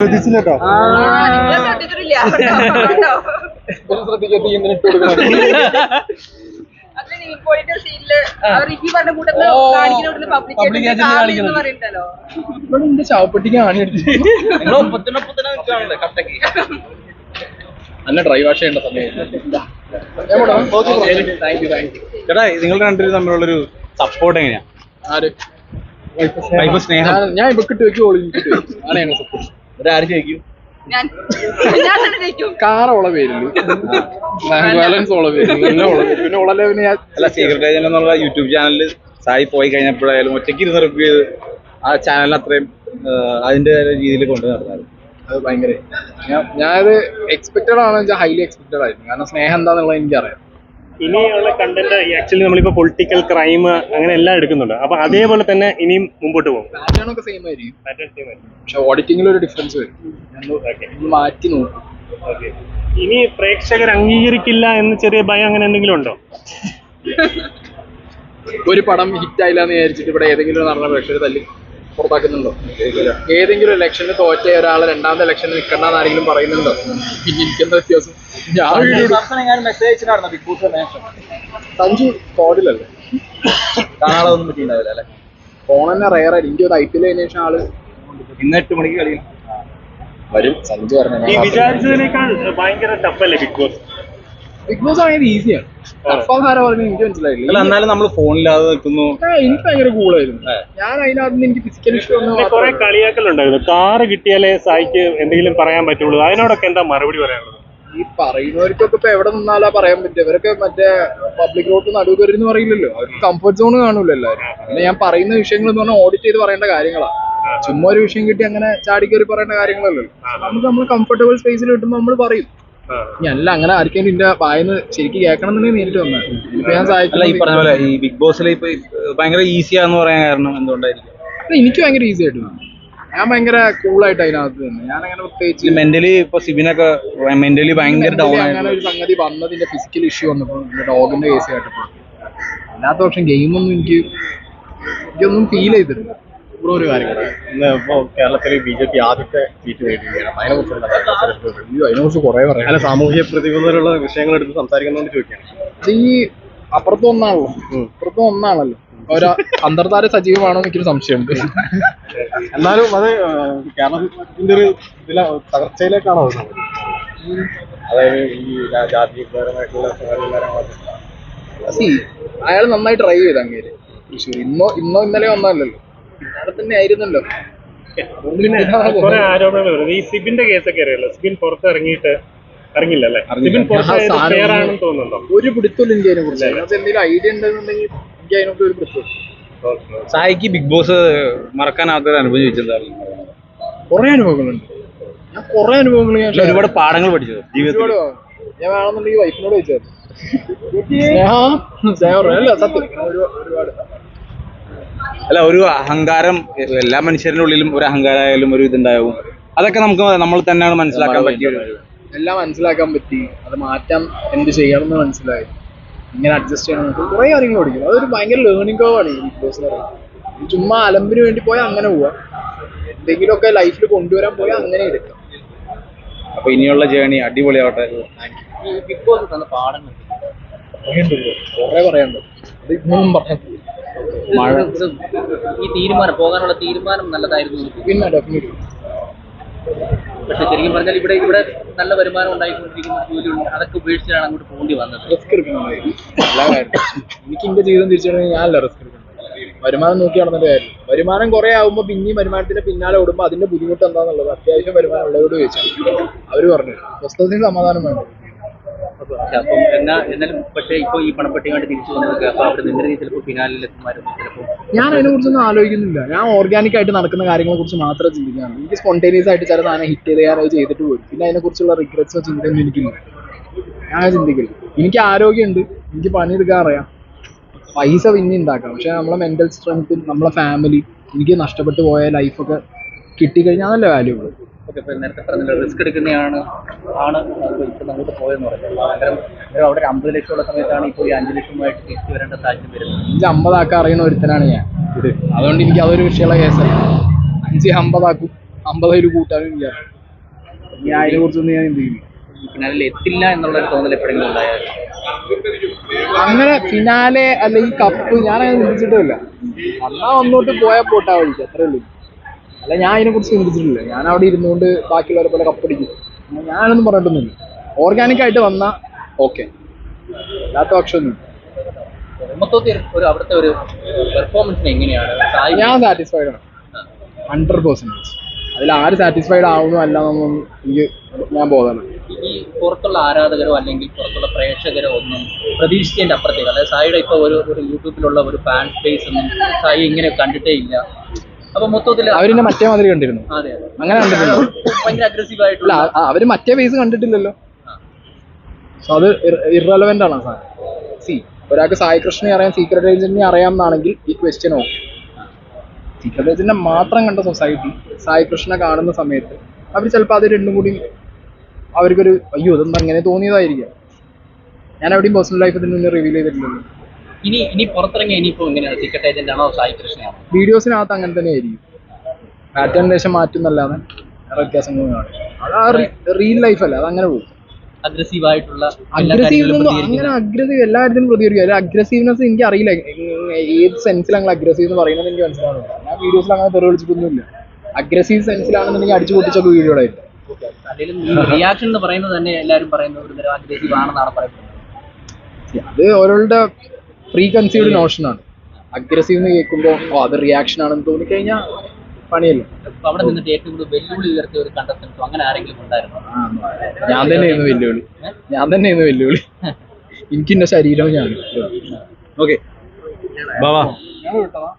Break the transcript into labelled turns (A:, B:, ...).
A: ശ്രദ്ധിച്ചില്ലട്ടോ. ശവപ്പെട്ടിക്ക് ആണി അടിച്ചു. നല്ല ഡ്രൈവ് വാഷ് ചെയ്യേണ്ട സമയം.
B: ചേട്ടാ, നിങ്ങൾ രണ്ടുപേരും തമ്മിലുള്ളൊരു സപ്പോർട്ട് എങ്ങനെയാ?
A: ഞാൻ ഇവക്കിട്ട് വെക്കുള്ളൂ. എനിക്കിട്ട് ആരെയാണ് സപ്പോർട്ട്?
B: ഒരാര് ചോദിക്കും?
A: കാറോള പേരില്, ബാലൻസ് ഓള പേരില്, പിന്നെ ഓളല്ലേ. പിന്നെ
B: അല്ല, സീക്രട്ട് ഏജന്റ് എന്നുള്ള യൂട്യൂബ് ചാനലിൽ സായി പോയി കഴിഞ്ഞപ്പോഴായാലും ഒറ്റയ്ക്ക് ഇരുന്ന് റിവ്യൂ ചെയ്ത് ആ ചാനലിന് അത്രയും അതിന്റെ രീതിയിൽ കൊണ്ടു നടന്നത്
A: അത് ഭയങ്കര ഞാനത് എക്സ്പെക്റ്റഡ് ആണെന്ന് വെച്ചാൽ ഹൈലി എക്സ്പെക്റ്റഡ് ആയിരുന്നു. കാരണം സ്നേഹം എന്താന്നുള്ളത് എനിക്കറിയാം.
C: ഇനിയുള്ള കണ്ടന്റ് ആക്ച്വലി നമ്മളിപ്പോ പൊളിറ്റിക്കൽ ക്രൈം അങ്ങനെ എല്ലാം എടുക്കുന്നുണ്ട്. അപ്പൊ അതേപോലെ തന്നെ ഇനിയും മുമ്പോട്ട് പോകും.
A: പാറ്റേൺ ഒക്കെ സെയിം ആയിരിക്കും, പക്ഷെ ഓഡിറ്റിംഗിൽ ഒരു ഡിഫറൻസ് വരും. മാറ്റി നോക്കും.
C: ഇനി പ്രേക്ഷകർ അംഗീകരിക്കില്ല എന്ന് ചെറിയ ഭയം അങ്ങനെ എന്തെങ്കിലും ഉണ്ടോ?
A: ഒരു പടം ഹിറ്റ് ആയില്ല എന്ന് വിചാരിച്ചിട്ട് ഇവിടെ ഏതെങ്കിലും നടന്ന പ്രേക്ഷകർ തല്ലി പുറത്താക്കുന്നുണ്ടോ? ഏതെങ്കിലും ഇലക്ഷനിൽ തോറ്റ ഒരാളെ രണ്ടാമത്തെ ഇലക്ഷനിൽ നിൽക്കണ്ടെന്ന് ആരെങ്കിലും പറയുന്നുണ്ടോ? പിന്നെ എനിക്കെന്താ വ്യത്യാസം? സഞ്ജു കോഡിലല്ലേ,
B: കാണാതൊന്നും പറ്റിയിട്ടുണ്ടാവില്ല അല്ലെ?
A: ഫോൺ തന്നെ റയർ ആയി. എനിക്ക് IPL കഴിഞ്ഞ ശേഷം ആള്
B: ഇന്ന് 8 മണിക്ക് കളിയും
A: വരും. സഞ്ജു പറഞ്ഞു
C: വിചാരിച്ചതിനേക്കാൾ ഭയങ്കര ടഫല്ലേ ബിഗ് ബോസ്?
A: ബിഗ് ബോസ് ആണെങ്കിൽ ഈസിയാണ്. ടഫാഹാരം പറഞ്ഞാൽ എനിക്ക് മനസ്സിലായില്ല.
B: എന്നാലും നമ്മൾ ഫോണില്ലാതെ നിൽക്കുന്നു.
A: എനിക്ക് ഭയങ്കര കൂളായിരുന്നു. ഞാൻ അതിനകത്ത് എനിക്ക് ഫിസിക്കൽ ഇഷ്യൂ ഒന്നും
C: കുറെ കളിയാക്കലുണ്ടായിരുന്നു. കാറ് കിട്ടിയാലേ സായിക്ക് എന്തെങ്കിലും പറയാൻ പറ്റുള്ളൂ. അതിനോടൊക്കെ എന്താ മറുപടി പറയാനുള്ളത്?
A: ഈ പറയുന്നവർക്കൊക്കെ ഇപ്പൊ എവിടെ നിന്നാലാ പറയാൻ പറ്റുക? ഇവരൊക്കെ മറ്റേ പബ്ലിക് റോഡ് നടുവരുന്ന് പറയില്ലല്ലോ. അവർക്ക് കംഫർട്ട് സോൺ കാണൂല്ലോ എല്ലാവരും. പിന്നെ ഞാൻ പറയുന്ന വിഷയങ്ങൾ എന്ന് പറഞ്ഞാൽ ഓഡിറ്റ് ചെയ്ത് പറയേണ്ട കാര്യങ്ങളാ. ചുമ്മാ ഒരു വിഷയം കിട്ടി അങ്ങനെ ചാടിക്കയറി പറയേണ്ട കാര്യങ്ങളല്ലോ. നമ്മൾ കംഫർട്ടബിൾ സ്പേസിൽ കിട്ടുമ്പോൾ നമ്മൾ പറയും. അല്ല അങ്ങനെ ആർക്കും എന്റെ വായന്ന് ശരിക്കും കേൾക്കണം എന്നുണ്ടെങ്കിൽ നേരിട്ട് വന്നാൽ ഞാൻ
B: സഹായിക്കില്ല. ഈ പറഞ്ഞ പോലെ ഈ ബിഗ് ബോസിൽ ഇപ്പൊ ഭയങ്കര ഈസിയാന്ന് പറയാൻ കാരണം എന്തുകൊണ്ടായിരിക്കും?
A: എനിക്ക് ഭയങ്കര ഈസി ആയിട്ട് ഞാൻ ഭയങ്കര കൂളായിട്ട് അതിനകത്ത് തന്നെ. ഞാൻ അങ്ങനെ പ്രത്യേകിച്ച്
B: മെന്റലി ഇപ്പൊ സിബിനൊക്കെ മെന്റലി ഭയങ്കര ഡൗൺ
A: അങ്ങനെ ഒരു സംഗതി വന്നതിന്റെ ഫിസിക്കൽ ഇഷ്യൂ വന്നപ്പോ ഡോഗിന്റെ കേസ് കേട്ടപ്പോ അല്ലാത്ത പക്ഷം ഗെയിമൊന്നും എനിക്കൊന്നും ഫീൽ ചെയ്തിട്ടില്ല. ഇവിടെ ഒരു കാര്യം
B: ഇപ്പോ കേരളത്തില് BJP ആദ്യത്തെ സീറ്റ് നേടിയിരിക്കുകയാണ്.
A: അതിനെക്കുറിച്ച് കുറെ പറയാം.
B: സാമൂഹ്യ പ്രതിബദ്ധതയുള്ള വിഷയങ്ങൾ എടുത്ത് സംസാരിക്കുന്നതുകൊണ്ട് ചോദിക്കുകയാണ്.
A: ഈ അപ്പുറത്തും ഒന്നാണല്ലോ ഒരു അന്തർധാര സജീവമാണോ എന്നൊരു സംശയമുണ്ട്.
B: എന്നാലും അത് കേരളത്തിന്റെ ഒരു തകർച്ചയിലേക്കാണോ? അതായത് ഈ ജാതിപരമായിട്ടുള്ള
A: അയാൾ നന്നായി ട്രൈ ചെയ്ത് അങ്ങേര് തൃശ്ശൂർ. ഇന്നോ ഇന്നലെ വന്നല്ലോ, അവിടെ തന്നെ ആയിരുന്നല്ലോ.
C: കുറെ ആരോപണങ്ങൾ വരുന്നത് ഈ സിബിന്റെ കേസൊക്കെ അറിയാലോ. സിബിൻ പുറത്ത് ഇറങ്ങില്ലല്ലേ? സിബിൻ പുറത്താണെന്ന് തോന്നുന്നുണ്ടോ?
A: ഒരു പിടുത്തമില്ല എനിക്ക് അതിനെ കുറിച്ച്. അതിനകത്ത് എന്തെങ്കിലും ഐഡിയ ഉണ്ടെന്നുണ്ടെങ്കിൽ എനിക്ക് അതിനോട്ട് ഒരു പിടുത്തം.
B: സായിക്ക് ബിഗ് ബോസ് മറക്കാനാവാത്തൊരു അനുഭവം ചോദിച്ചതായിരുന്നു.
A: കുറെ അനുഭവങ്ങളുണ്ട്. ഞാൻ കുറെ അനുഭവങ്ങൾ
B: ഒരുപാട് പാഠങ്ങൾ പഠിച്ചത് ജീവിതത്തിൽ.
A: ഞാൻ വേണമെന്നുണ്ടെങ്കിൽ വൈഫിനോട് ചോദിച്ചത്. സത്യം ഒരുപാട്.
B: അല്ല, ഒരു അഹങ്കാരം എല്ലാ മനുഷ്യരുടെ ഉള്ളിലും ഒരു അഹങ്കാരമായാലും ഒരു ഇതുണ്ടാവും. അതൊക്കെ നമ്മൾ തന്നെയാണ് മനസ്സിലാക്കാൻ പറ്റിയത്.
A: എല്ലാം മനസ്സിലാക്കാൻ പറ്റി. അത് മാറ്റാൻ എന്ത് ചെയ്യണം എന്ന് മനസ്സിലായി. ഇങ്ങനെ അഡ്ജസ്റ്റ് ചെയ്യണം. കുറെ കാര്യങ്ങൾ പഠിക്കും. അതൊരു ഭയങ്കര ലേണിംഗ് കർവാണ് ഈ ബിഗ് ബോസ് എന്ന് പറയുന്നത്. ചുമ്മാ അലമ്പിന് വേണ്ടി പോയാൽ അങ്ങനെ പോവാം, എന്തെങ്കിലുമൊക്കെ ലൈഫിൽ കൊണ്ടുവരാൻ പോയാൽ അങ്ങനെ എടുക്കാം.
B: അപ്പൊ ഇനിയുള്ള ജേണി അടിപൊളിയാവട്ടെ.
D: ബിഗ് ബോസ് തന്ന പാഠങ്ങൾ
A: കുറെ പറയാനുണ്ട്. അത് ഇന്നും പറയാൻ
D: മഴ ഈ പോകാനുള്ള തീരുമാനം നല്ലതായിരുന്നു.
A: പിന്നെ ഡെഫിനറ്റ്ലി.
D: പക്ഷെ ശരിക്കും പറഞ്ഞാൽ ഇവിടെ നല്ല വരുമാനം ഉണ്ടായിക്കൊണ്ടിരിക്കുന്ന ജോലിയുണ്ട്. അതൊക്കെ ഉപേക്ഷിച്ചാണ് അങ്ങോട്ട് പോകേണ്ടി വന്നത്.
A: റിസ്ക് എടുക്കണം എല്ലാ കാര്യത്തിലും. എനിക്ക് എന്റെ ജീവിതം തിരിച്ചറിയാൻ ഞാനല്ല റിസ്ക് എടുക്കണം. വരുമാനം നോക്കി നടന്നിട്ട് കാര്യം. വരുമാനം കുറെ ആകുമ്പോൾ പിന്നെയും വരുമാനത്തിന്റെ പിന്നാലെ ഓടുമ്പോൾ അതിന്റെ ബുദ്ധിമുട്ട് എന്താണെന്നുള്ളത് അത്യാവശ്യം വരുമാനം ഉള്ളവരോട് ചോദിച്ചാൽ അവര് പറഞ്ഞു പുസ്തകത്തിന് സമാധാനം വേണം.
D: അപ്പം എന്നാലും പക്ഷേ ഇപ്പൊ ഈ പണപ്പെട്ടിയാണ്ട് തിരിച്ചു വന്നത് അപ്പൊ അവിടെ നിന്ന് ചിലപ്പോൾ ഫിനാലിലെത്തുമായിരുന്നു. ചിലപ്പോൾ
A: ഞാൻ അതിനെ കുറിച്ചൊന്നും ആലോചിക്കുന്നില്ല. ഞാൻ ഓർഗാനിക് ആയിട്ട് നടക്കുന്ന കാര്യങ്ങളെ കുറിച്ച് മാത്രമേ ചിന്തിക്കാണ്. എനിക്ക് സ്പോണ്ടേനിയസ് ആയിട്ട് ചില സാധനം ഹിറ്റ് ചെയ്യാനായി ചെയ്തിട്ട് പോയി. പിന്നെ അതിനെ കുറിച്ചുള്ള റിഗ്രറ്റ്സോ ചിന്തയൊന്നും എനിക്കില്ല. ഞാൻ ചിന്തിക്കില്ല. എനിക്ക് ആരോഗ്യമുണ്ട്, എനിക്ക് പണിയെടുക്കാൻ അറിയാം, പൈസ പിന്നെ ഉണ്ടാക്കാം. പക്ഷെ നമ്മളെ മെന്റൽ സ്ട്രെങ്ത്തും നമ്മളെ ഫാമിലി എനിക്ക് നഷ്ടപ്പെട്ടു പോയ ലൈഫൊക്കെ കിട്ടിക്കഴിഞ്ഞാൽ നല്ല വാല്യൂബിൾ.
D: നേരത്തെ പറഞ്ഞ റിസ്ക് എടുക്കുന്നതാണ് ഇപ്പൊ അങ്ങോട്ട് പോയെന്ന് പറയുന്നത്. അവിടെ 50 ലക്ഷമുള്ള സമയത്താണ് ഇപ്പോൾ ഈ 5 ലക്ഷമായിട്ട് തിരിച്ചു വരേണ്ട സാഹചര്യം വരുന്നത്.
A: 5-50 ആക്കാൻ അറിയുന്ന ഒരുത്തനാണ് ഞാൻ. അതുകൊണ്ട് എനിക്ക് അതൊരു വിഷയമുള്ള കേസല്ല. 5-50 ആക്കും, 50 കൂട്ടാനും ഇല്ല. ഞാൻ അതിനെ കുറിച്ചൊന്നും ഞാൻ എന്ത് ചെയ്യില്ല.
D: ഫിനാലിൽ എത്തില്ല എന്നുള്ളൊരു തോന്നൽ എപ്പോഴെങ്കിലും ഉണ്ടായാലും
A: അങ്ങനെ ഫിനാലെ അല്ലെങ്കിൽ കപ്പ് ഞാൻ അങ്ങനെ ചിന്തിച്ചിട്ടില്ല. അന്നാ ഒന്നോട്ട് പോയാൽ പോട്ടാ വഴിക്ക്, അത്രേ ഉള്ളൂ. അല്ല ഞാൻ അതിനെ കുറിച്ച് ചിന്തിച്ചിട്ടില്ല. ഞാൻ അവിടെ ഇരുന്നുകൊണ്ട് ബാക്കിയുള്ളവരെ പോലെ കപ്പടിക്കും ഞാനൊന്നും പറഞ്ഞിട്ടൊന്നുമില്ല. ഓർഗാനിക്കായിട്ട് വന്നാൽ ഓക്കെ, അല്ലാത്ത പക്ഷമൊന്നും.
D: മൊത്തത്തിൽ ഒരു അവിടുത്തെ ഒരു പെർഫോമൻസിന് എങ്ങനെയാണ് സായി?
A: ഞാൻ സാറ്റിസ്ഫൈഡ് ആണ് 100%. അതിൽ ആര് സാറ്റിസ്ഫൈഡ് ആവുന്നു അല്ലാന്നൊന്നും എനിക്ക് ഞാൻ ബോധമാണ്.
D: ഈ പുറത്തുള്ള ആരാധകരോ അല്ലെങ്കിൽ പുറത്തുള്ള പ്രേക്ഷകരോ ഒന്നും പ്രതീക്ഷിച്ചതിന്റെ അപ്പുറത്തേക്ക്, അതായത് സായിയുടെ ഇപ്പൊ ഒരു യൂട്യൂബിലുള്ള ഒരു ഫാൻ സ്പേസ് ഒന്നും സായി ഇങ്ങനെ കണ്ടിട്ടേ ഇല്ല. അപ്പൊ മൊത്തത്തിൽ
A: അവരെന്നെ മറ്റേ മാതിരി കണ്ടിരുന്നു.
D: അതെ
A: അങ്ങനെ കണ്ടിട്ടുണ്ടോ?
D: ഭയങ്കര അഗ്രസീവ്
A: അല്ല,
D: ആയിട്ടുള്ള
A: അവര് മറ്റേ ഫേസ് കണ്ടിട്ടില്ലല്ലോ. സോ അത് ഇറലവെന്റ് ആണ് സാർ. ഒരാൾക്ക് സായി കൃഷ്ണനെ അറിയാം, സീക്രട്ട് ഏജന്റിനെ അറിയാം എന്നാണെങ്കിൽ ഈ ക്വസ്റ്റ്യൻ ഓക്കെ. സീക്രട്ട് ഏജന്റിനെ മാത്രം കണ്ട സൊസൈറ്റി സായി കൃഷ്ണനെ കാണുന്ന സമയത്ത് അവർ ചിലപ്പോൾ അത് രണ്ടും കൂടി അവർക്കൊരു അയ്യോ ഇതെന്താ അങ്ങനെ തോന്നിയതായിരിക്കാം. ഞാൻ എവിടെയും പേഴ്സണൽ ലൈഫ് ഇതിന് മുന്നേ റിവീൽ ചെയ്തിട്ടില്ലല്ലോ.
D: ഇനി പുറത്തിറങ്ങിയ ഇനിയിപ്പോ എങ്ങനെയാണ്? സീക്രട്ട് ഏജന്റ് ആണോ സായി കൃഷ്ണയാണോ?
A: വീഡിയോസിനകത്ത് അങ്ങനെ തന്നെ ആയിരിക്കും. പാറ്റേൺ ദേശം മാറ്റുന്നല്ലാതെ വേറെ വ്യത്യാസങ്ങളും കാണും. അത് ആ റിയൽ ലൈഫ് അല്ല, അതങ്ങനെ പോകും.
D: അഗ്രസീവ് ആയിട്ടുള്ള
A: അഗ്രസീവ് അങ്ങനെ അഗ്രസീവ് എല്ലാ കാര്യത്തിലും പ്രതികരിക്കും. അല്ല അഗ്രസീവ്നെസ് എനിക്ക് അറിയില്ല ഏത് സെൻസിൽ അങ്ങനെ അഗ്രസീവ് എന്ന് പറയുന്നത് എനിക്ക് മനസ്സിലാവുന്നില്ല. ഞാൻ വീഡിയോസിൽ അങ്ങനെ തെറി വിളിച്ചിട്ടൊന്നുമില്ല. അഗ്രസീവ് സെൻസിലാണെന്നുണ്ടെങ്കിൽ അടിച്ചു പൊട്ടിച്ചൊക്കെ വീഡിയോ ആയിട്ട്.
D: അതിലും ഈ റിയാക്ഷൻ എന്ന് പറയുന്നത് തന്നെ എല്ലാവരും പറയുന്നത് ഒരു തരം അഗ്രസീവ് ആണെന്നാണ് പറയുന്നത്.
A: അത് ഓരോരുടെ പ്രീ കൺസീവ്ഡ് നോഷനാണ്. അഗ്രസീവ് എന്ന് കേൾക്കുമ്പോൾ അത് റിയാക്ഷൻ ആണെന്ന് തോന്നിക്കഴിഞ്ഞാൽ പണിയല്ലോ.
D: അവിടെ നിന്നിട്ട് ഏറ്റവും കൂടുതൽ വെല്ലുവിളി ഉയർത്തിയ ഒരു കണ്ടസ്റ്റൻസോ അങ്ങനെ ആരെങ്കിലും ഉണ്ടായിരുന്നോ?
A: ഞാൻ തന്നെയായിരുന്നു വെല്ലുവിളി. എനിക്ക് എന്റെ ശരീരം ഞാൻ
B: ഓക്കെ ബാബാ
A: ഞാൻ വിട്ടതാ.